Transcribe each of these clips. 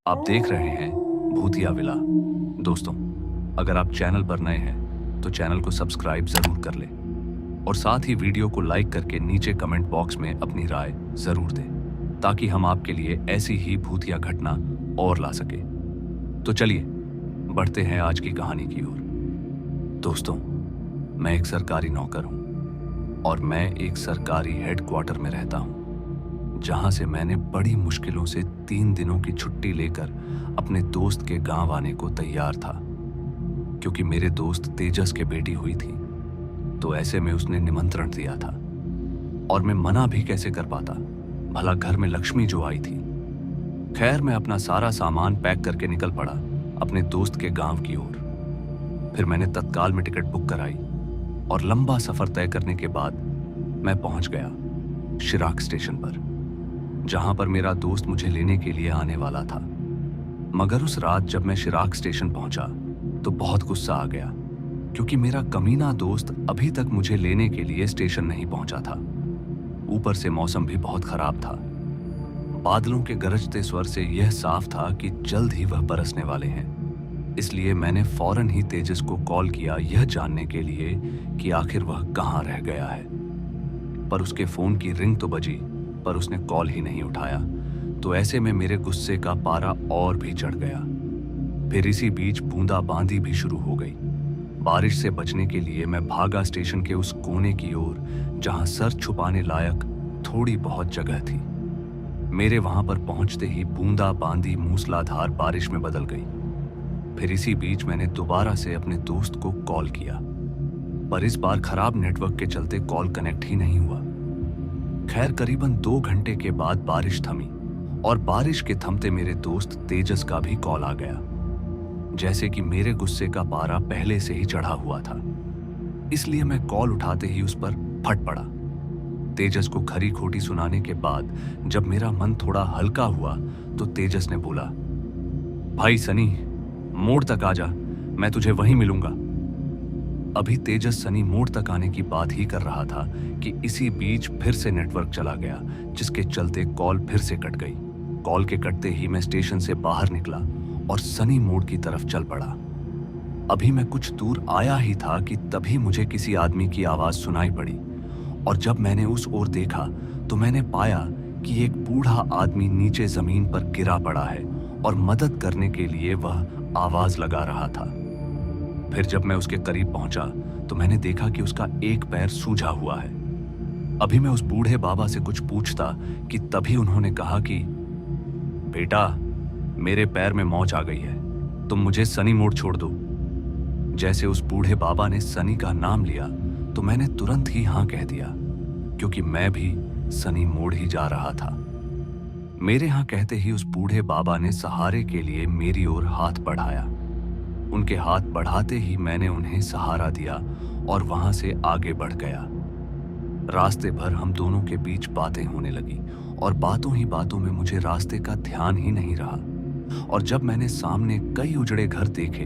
आप देख रहे हैं भूतिया विला। दोस्तों, अगर आप चैनल पर नए हैं तो चैनल को सब्सक्राइब जरूर कर लें और साथ ही वीडियो को लाइक करके नीचे कमेंट बॉक्स में अपनी राय जरूर दें ताकि हम आपके लिए ऐसी ही भूतिया घटना और ला सके। तो चलिए बढ़ते हैं आज की कहानी की ओर। दोस्तों, मैं एक सरकारी नौकर हूं और मैं एक सरकारी हेडक्वार्टर में रहता हूं, जहां से मैंने बड़ी मुश्किलों से 3 दिनों की छुट्टी लेकर अपने दोस्त के गांव आने को तैयार था, क्योंकि मेरे दोस्त तेजस के बेटी हुई थी। तो ऐसे में उसने निमंत्रण दिया था और मैं मना भी कैसे कर पाता, भला घर में लक्ष्मी जो आई थी। खैर, मैं अपना सारा सामान पैक करके निकल पड़ा अपने दोस्त के गांव की ओर। फिर मैंने तत्काल में टिकट बुक कराई और लंबा सफर तय करने के बाद मैं पहुंच गया शिराक स्टेशन पर, जहां पर मेरा दोस्त मुझे लेने के लिए आने वाला था। मगर उस रात जब मैं शिराक स्टेशन पहुंचा तो बहुत गुस्सा आ गया, क्योंकि मेरा कमीना दोस्त अभी तक मुझे लेने के लिए स्टेशन नहीं पहुंचा था। ऊपर से मौसम भी बहुत खराब था। बादलों के गरजते स्वर से यह साफ था कि जल्द ही वह बरसने वाले हैं। इसलिए मैंने फौरन ही तेजस को कॉल किया, यह जानने के लिए कि आखिर वह कहां रह गया है। पर उसके फोन की रिंग तो बजी, पर उसने कॉल ही नहीं उठाया। तो ऐसे में मेरे गुस्से का पारा और भी चढ़ गया। फिर इसी बीच बूंदाबांदी भी शुरू हो गई। बारिश से बचने के लिए मैं भागा स्टेशन के उस कोने की ओर जहां सर छुपाने लायक थोड़ी बहुत जगह थी। मेरे वहां पर पहुंचते ही बूंदाबांदी मूसलाधार बारिश में बदल गई। फिर इसी बीच मैंने दोबारा से अपने दोस्त को कॉल किया, पर इस बार खराब नेटवर्क के चलते कॉल कनेक्ट ही नहीं हुआ। खैर, करीबन 2 घंटे के बाद बारिश थमी और बारिश के थमते मेरे दोस्त तेजस का भी कॉल आ गया। जैसे कि मेरे गुस्से का पारा पहले से ही चढ़ा हुआ था, इसलिए मैं कॉल उठाते ही उस पर फट पड़ा। तेजस को खरी खोटी सुनाने के बाद जब मेरा मन थोड़ा हल्का हुआ तो तेजस ने बोला, भाई सनी, मोड़ तक आ जा, मैं तुझे वहीं मिलूंगा। अभी तेजस सनी मोड़ तक आने की बात ही कर रहा था कि इसी बीच फिर से नेटवर्क चला गया, जिसके चलते कॉल फिर से कट गई। कॉल के कटते ही मैं स्टेशन से बाहर निकला और सनी मोड़ की तरफ चल पड़ा। अभी मैं कुछ दूर आया ही था कि तभी मुझे किसी आदमी की आवाज सुनाई पड़ी, और जब मैंने उस ओर देखा तो मैंने पाया कि एक बूढ़ा आदमी नीचे जमीन पर गिरा पड़ा है और मदद करने के लिए वह आवाज लगा रहा था। फिर जब मैं उसके करीब पहुंचा तो मैंने देखा कि उसका एक पैर सूजा हुआ है। अभी मैं उस बूढ़े बाबा से कुछ पूछता कि तभी उन्होंने कहा कि बेटा, मेरे पैर में मौच आ गई है, तुम मुझे सनी मोड़ छोड़ दो। जैसे उस बूढ़े बाबा ने सनी का नाम लिया तो मैंने तुरंत ही हाँ कह दिया, क्योंकि मैं भी सनी मोड़ ही जा रहा था। मेरे हाँ कहते ही उस बूढ़े बाबा ने सहारे के लिए मेरी ओर हाथ बढ़ाया। उनके हाथ बढ़ाते ही मैंने उन्हें सहारा दिया और वहां से आगे बढ़ गया। रास्ते भर हम दोनों के बीच बातें होने लगी और बातों ही बातों में मुझे रास्ते का ध्यान ही नहीं रहा। और जब मैंने सामने कई उजड़े घर देखे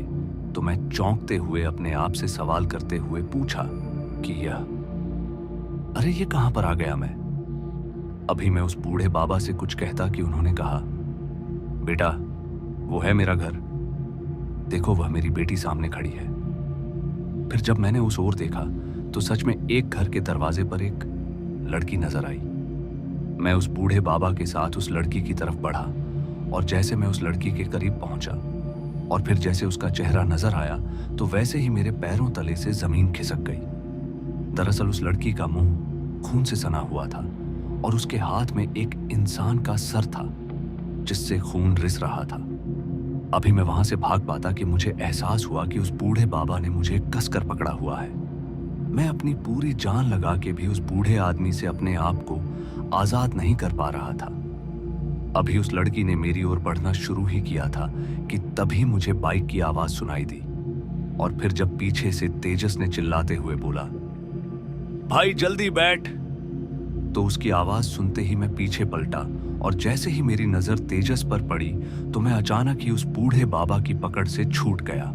तो मैं चौंकते हुए अपने आप से सवाल करते हुए पूछा कि अरे ये कहां पर आ गया मैं। अभी मैं उस बूढ़े बाबा से कुछ कहता कि उन्होंने कहा, बेटा, वो है मेरा घर, देखो वह मेरी बेटी सामने खड़ी है। फिर जब मैंने उस ओर देखा तो सच में एक घर के दरवाजे पर एक लड़की नजर आई। मैं उस बूढ़े बाबा के साथ उस लड़की की तरफ बढ़ा और जैसे मैं उस लड़की के करीब पहुंचा और फिर जैसे उसका चेहरा नजर आया तो वैसे ही मेरे पैरों तले से जमीन खिसक गई। दरअसल उस लड़की का मुंह खून से सना हुआ था और उसके हाथ में एक इंसान का सर था जिससे खून रिस रहा था। अभी मैं वहां से भाग पाता कि मुझे एहसास हुआ कि उस बूढ़े बाबा ने मुझे कसकर पकड़ा हुआ है। मैं अपनी पूरी जान लगा के भी उस बूढ़े आदमी से अपने आप को आजाद नहीं कर पा रहा था। अभी उस लड़की ने मेरी ओर बढ़ना शुरू ही किया था कि तभी मुझे बाइक की आवाज सुनाई दी। और फिर जब पीछे से तेजस ने चिल्लाते हुए बोला, भाई जल्दी बैठ, तो उसकी आवाज सुनते ही मैं पीछे पलटा और जैसे ही मेरी नजर तेजस पर पड़ी तो मैं अचानक ही उस बूढ़े बाबा की पकड़ से छूट गया।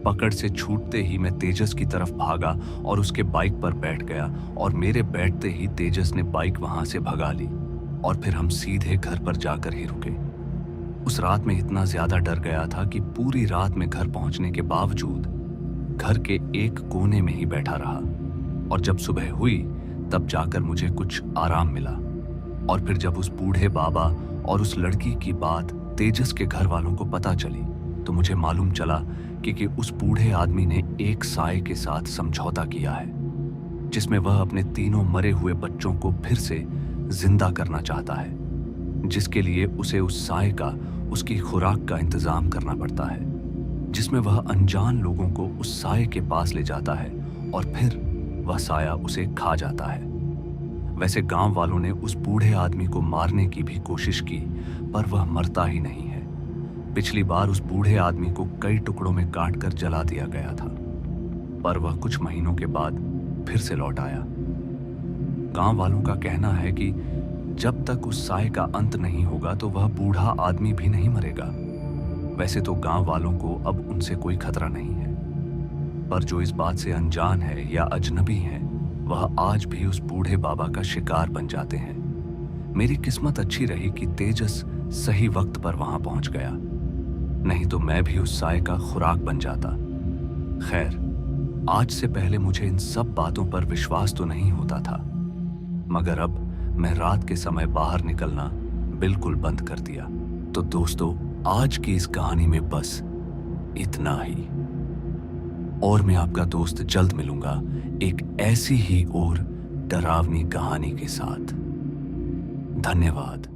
पकड़ से छूटते ही मैं तेजस की तरफ भागा और उसके बाइक पर बैठ गया और मेरे बैठते ही तेजस ने बाइक वहां से भगा ली और फिर हम सीधे घर पर जाकर ही रुके। उस रात में इतना ज्यादा डर गया था कि पूरी रात में घर पहुंचने के बावजूद घर के एक कोने में ही बैठा रहा। और जब सुबह हुई तब जाकर मुझे कुछ आराम मिला। और फिर जब उस बूढ़े बाबा और उस लड़की की बात तेजस के घर वालों को पता चली तो मुझे मालूम चला कि उस बूढ़े आदमी ने एक साए के साथ समझौता किया है, जिसमें वह अपने तीनों मरे हुए बच्चों को फिर से जिंदा करना चाहता है, जिसके लिए उसे उस साए का उसकी खुराक का इंतजाम करना पड़ता है, जिसमें वह अनजान लोगों को उस साए के पास ले जाता है और फिर वह साया उसे खा जाता है। वैसे गांव वालों ने उस बूढ़े आदमी को मारने की भी कोशिश की, पर वह मरता ही नहीं है। पिछली बार उस बूढ़े आदमी को कई टुकड़ों में काट कर जला दिया गया था, पर वह कुछ महीनों के बाद फिर से लौट आया। गांव वालों का कहना है कि जब तक उस साए का अंत नहीं होगा तो वह बूढ़ा आदमी भी नहीं मरेगा। वैसे तो गांव वालों को अब उनसे कोई खतरा नहीं है, पर जो इस बात से अनजान है या अजनबी है वह आज भी उस बूढ़े बाबा का शिकार बन जाते हैं। मेरी किस्मत अच्छी रही कि तेजस सही वक्त पर वहां पहुंच गया, नहीं तो मैं भी उस साए का खुराक बन जाता। खैर, आज से पहले मुझे इन सब बातों पर विश्वास तो नहीं होता था, मगर अब मैं रात के समय बाहर निकलना बिल्कुल बंद कर दिया। तो दोस्तों, आज की इस कहानी में बस इतना ही, और मैं आपका दोस्त जल्द मिलूंगा एक ऐसी ही और डरावनी कहानी के साथ। धन्यवाद।